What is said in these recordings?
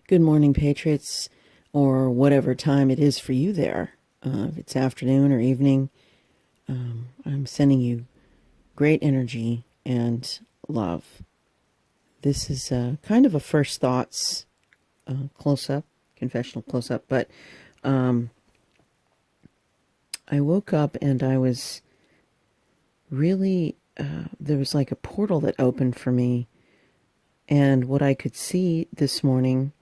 Good morning, Patriots, or whatever time it is for you there. If it's afternoon or evening, I'm sending you great energy and love. This is kind of a first thoughts close-up, confessional close-up, but I woke up and I was really, there was like a portal that opened for me, and what I could see this morning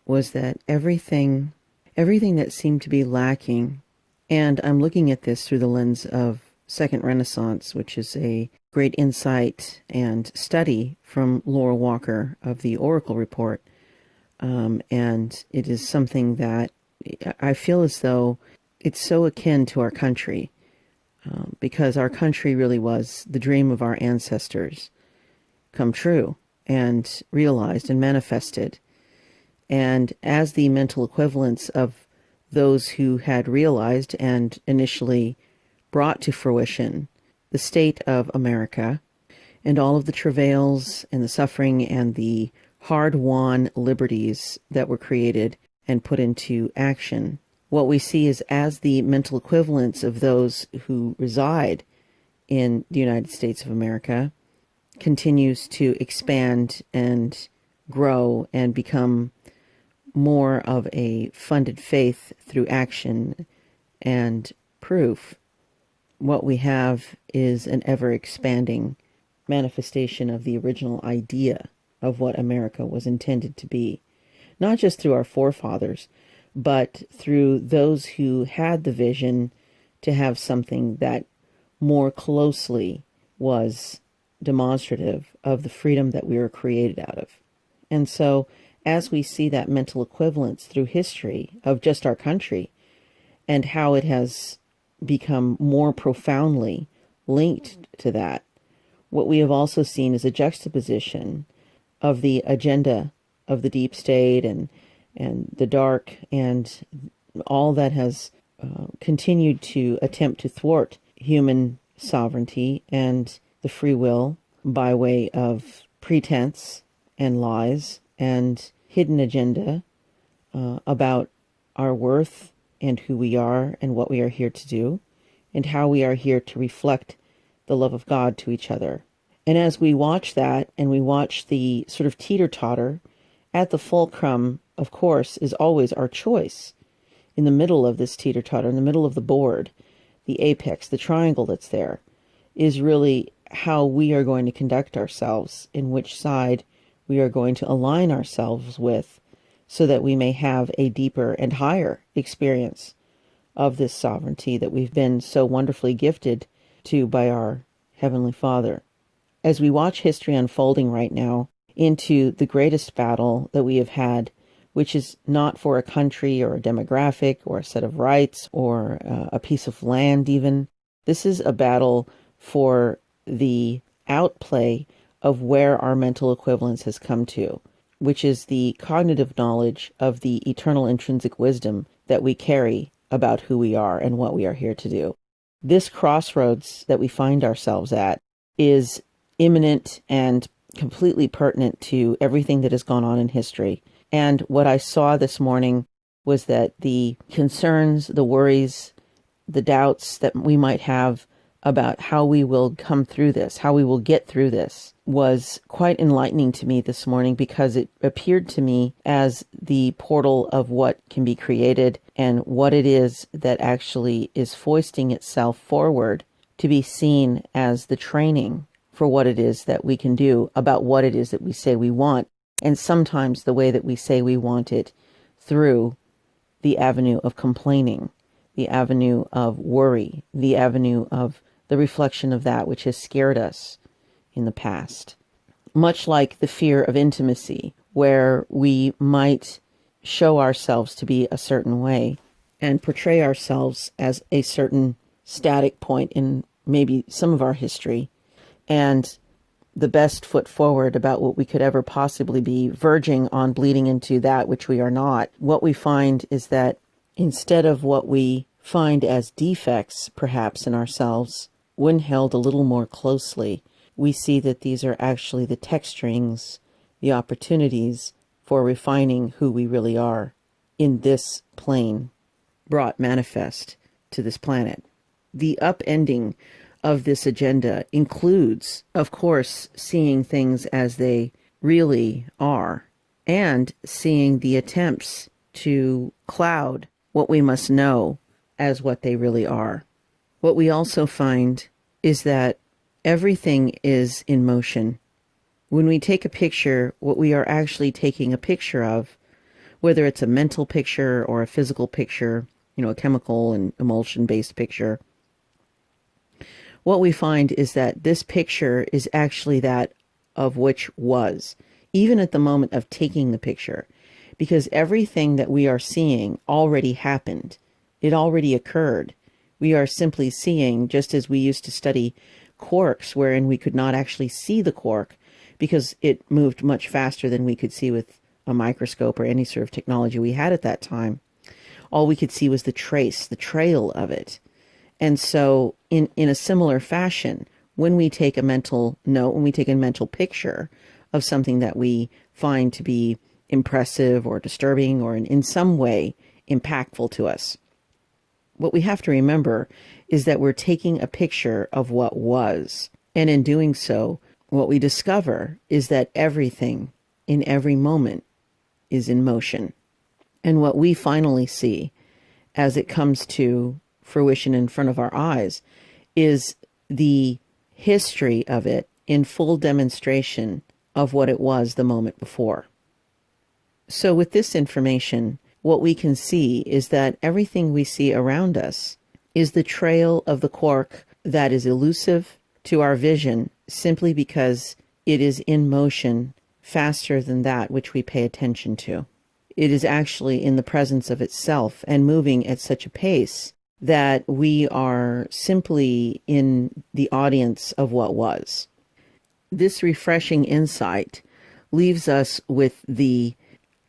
was that everything that seemed to be lacking, and I'm looking at this through the lens of Second Renaissance, which is a great insight and study from Laura Walker of the Oracle Report, and it is something that I feel as though it's so akin to our country, because our country really was the dream of our ancestors come true and realized and manifested. And as the mental equivalents of those who had realized and initially brought to fruition the state of America and all of the travails and the suffering and the hard-won liberties that were created and put into action, what we see is as the mental equivalents of those who reside in the United States of America continues to expand and grow and become more of a funded faith through action and proof, what we have is an ever-expanding manifestation of the original idea of what America was intended to be, not just through our forefathers, but through those who had the vision to have something that more closely was demonstrative of the freedom that we were created out of. And so, as we see that mental equivalence through history of just our country and how it has become more profoundly linked to that, what we have also seen is a juxtaposition of the agenda of the deep state and the dark and all that has continued to attempt to thwart human sovereignty and the free will by way of pretense and lies and hidden agenda about our worth and who we are and what we are here to do and how we are here to reflect the love of God to each other. And as we watch that and we watch the sort of teeter-totter, at the fulcrum, of course, is always our choice. In the middle of this teeter-totter, in the middle of the board, the apex, the triangle that's there, is really how we are going to conduct ourselves, in which side we are going to align ourselves with, so that we may have a deeper and higher experience of this sovereignty that we've been so wonderfully gifted to by our Heavenly Father. As we watch history unfolding right now into the greatest battle that we have had, which is not for a country or a demographic or a set of rights or a piece of land even. This is a battle for the outplay of where our mental equivalence has come to, which is the cognitive knowledge of the eternal intrinsic wisdom that we carry about who we are and what we are here to do. This crossroads that we find ourselves at is imminent and completely pertinent to everything that has gone on in history. And what I saw this morning was that the concerns, the worries, the doubts that we might have about how we will come through this, how we will get through this, was quite enlightening to me this morning, because it appeared to me as the portal of what can be created and what it is that actually is foisting itself forward to be seen as the training for what it is that we can do about what it is that we say we want, and sometimes the way that we say we want it through the avenue of complaining, the avenue of worry, the avenue of the reflection of that which has scared us in the past. Much like the fear of intimacy, where we might show ourselves to be a certain way and portray ourselves as a certain static point in maybe some of our history, and the best foot forward about what we could ever possibly be, verging on bleeding into that which we are not. What we find is that instead of what we find as defects, perhaps, in ourselves, when held a little more closely, we see that these are actually the texturings, the opportunities for refining who we really are in this plane, brought manifest to this planet. The upending of this agenda includes, of course, seeing things as they really are, and seeing the attempts to cloud what we must know as what they really are. What we also find is that everything is in motion. When we take a picture, what we are actually taking a picture of, whether it's a mental picture or a physical picture, a chemical and emulsion-based picture, what we find is that this picture is actually that of which was, even at the moment of taking the picture, because everything that we are seeing already happened. It already occurred. We are simply seeing, just as we used to study quarks, wherein we could not actually see the quark because it moved much faster than we could see with a microscope or any sort of technology we had at that time. All we could see was the trail of it. And so in a similar fashion, when we take a mental note, when we take a mental picture of something that we find to be impressive or disturbing or in some way impactful to us, what we have to remember is that we're taking a picture of what was. And in doing so, what we discover is that everything in every moment is in motion. And what we finally see as it comes to fruition in front of our eyes is the history of it in full demonstration of what it was the moment before. So with this information, what we can see is that everything we see around us is the trail of the quark that is elusive to our vision simply because it is in motion faster than that which we pay attention to. It is actually in the presence of itself and moving at such a pace that we are simply in the audience of what was. This refreshing insight leaves us with the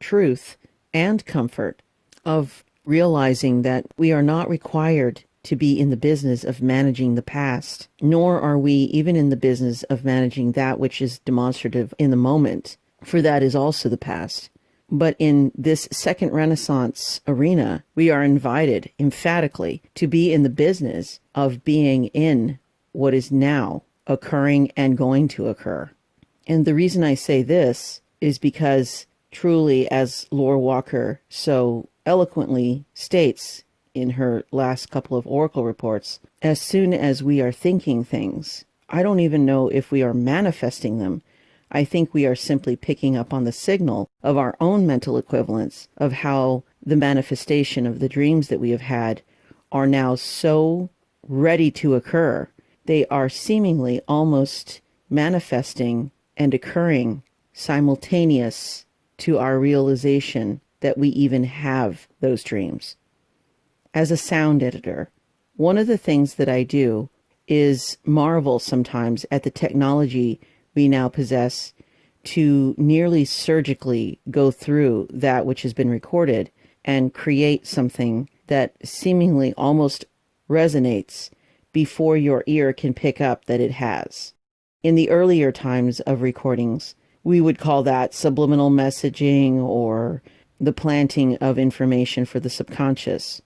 truth and comfort of realizing that we are not required to be in the business of managing the past, nor are we even in the business of managing that which is demonstrative in the moment, for that is also the past. But in this second Renaissance arena, we are invited emphatically to be in the business of being in what is now occurring and going to occur. And the reason I say this is because truly, as Laura Walker so eloquently states in her last couple of Oracle reports, as soon as we are thinking things, I don't even know if we are manifesting them. I think we are simply picking up on the signal of our own mental equivalents of how the manifestation of the dreams that we have had are now so ready to occur. They are seemingly almost manifesting and occurring simultaneous to our realization that we even have those dreams. As a sound editor, one of the things that I do is marvel sometimes at the technology we now possess to nearly surgically go through that which has been recorded and create something that seemingly almost resonates before your ear can pick up that it has. In the earlier times of recordings, we would call that subliminal messaging or the planting of information for the subconscious.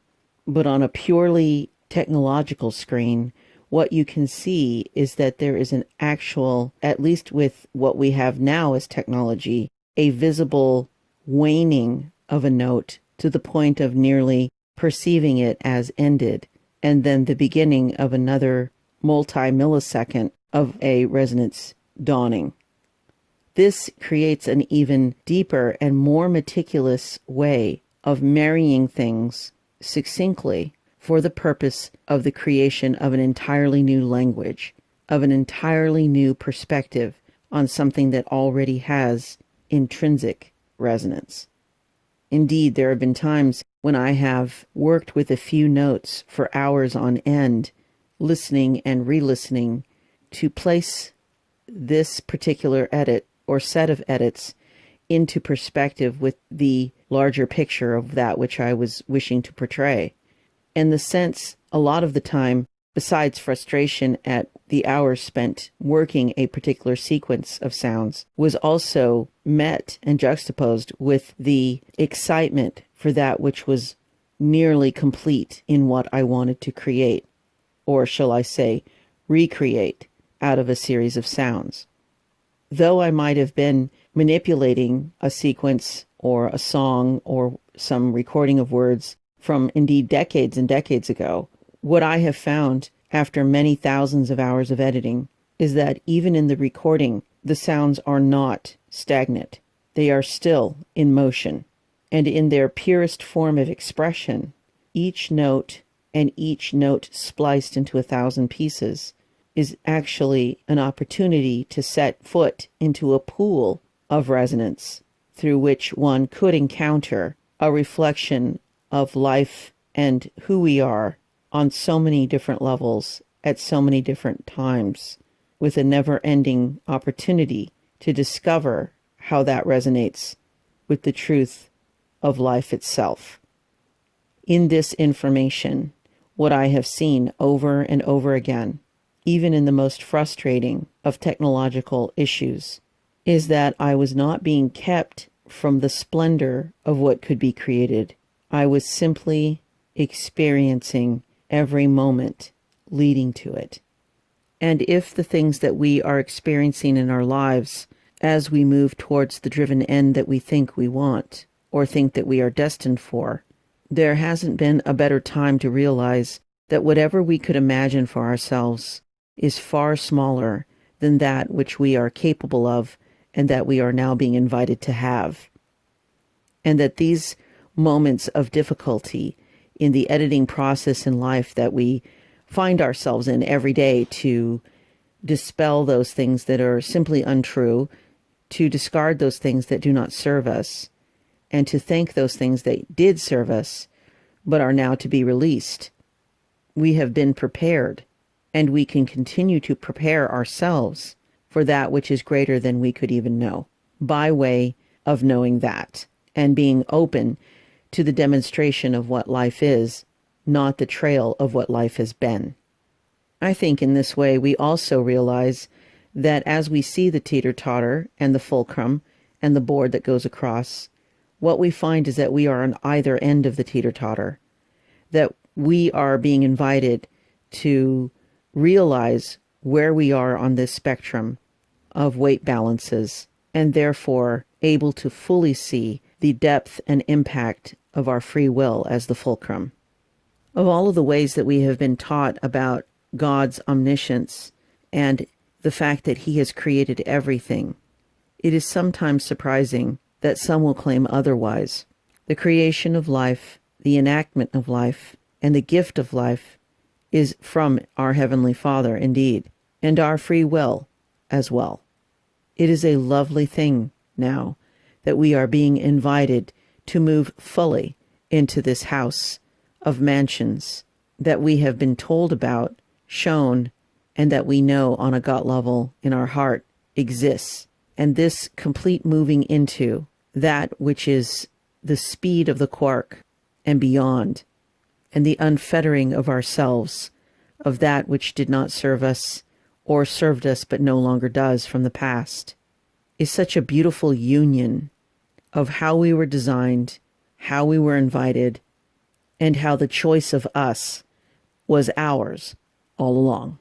But on a purely technological screen, what you can see is that there is an actual, at least with what we have now as technology, a visible waning of a note to the point of nearly perceiving it as ended, and then the beginning of another multi-millisecond of a resonance dawning. This creates an even deeper and more meticulous way of marrying things succinctly for the purpose of the creation of an entirely new language, of an entirely new perspective on something that already has intrinsic resonance. Indeed, there have been times when I have worked with a few notes for hours on end, listening and re-listening to place this particular edit or set of edits into perspective with the larger picture of that which I was wishing to portray. And the sense, a lot of the time, besides frustration at the hours spent working a particular sequence of sounds, was also met and juxtaposed with the excitement for that which was nearly complete in what I wanted to create, or shall I say, recreate out of a series of sounds. Though I might have been manipulating a sequence or a song or some recording of words from indeed decades and decades ago, what I have found after many thousands of hours of editing is that even in the recording, the sounds are not stagnant. They are still in motion. And in their purest form of expression, each note and each note spliced into 1,000 pieces is actually an opportunity to set foot into a pool of resonance through which one could encounter a reflection of life and who we are on so many different levels at so many different times, with a never-ending opportunity to discover how that resonates with the truth of life itself. In this information, what I have seen over and over again, even in the most frustrating of technological issues, is that I was not being kept from the splendor of what could be created. I was simply experiencing every moment leading to it. And if the things that we are experiencing in our lives as we move towards the driven end that we think we want or think that we are destined for, there hasn't been a better time to realize that whatever we could imagine for ourselves is far smaller than that which we are capable of and that we are now being invited to have. And that these moments of difficulty in the editing process in life that we find ourselves in every day to dispel those things that are simply untrue, to discard those things that do not serve us, and to thank those things that did serve us but are now to be released. We have been prepared, and we can continue to prepare ourselves for that which is greater than we could even know, by way of knowing that and being open to the demonstration of what life is, not the trail of what life has been. I think in this way we also realize that as we see the teeter-totter and the fulcrum and the board that goes across, what we find is that we are on either end of the teeter-totter, that we are being invited to realize where we are on this spectrum of weight balances, and therefore able to fully see the depth and impact of our free will as the fulcrum. Of all of the ways that we have been taught about God's omniscience and the fact that He has created everything, it is sometimes surprising that some will claim otherwise. The creation of life, the enactment of life, and the gift of life is from our Heavenly Father indeed, and our free will as well. It is a lovely thing now that we are being invited to move fully into this house of mansions that we have been told about, shown, and that we know on a gut level in our heart exists. And this complete moving into that which is the speed of the quark and beyond, and the unfettering of ourselves, of that which did not serve us or served us but no longer does from the past, is such a beautiful union of how we were designed, how we were invited, and how the choice of us was ours all along.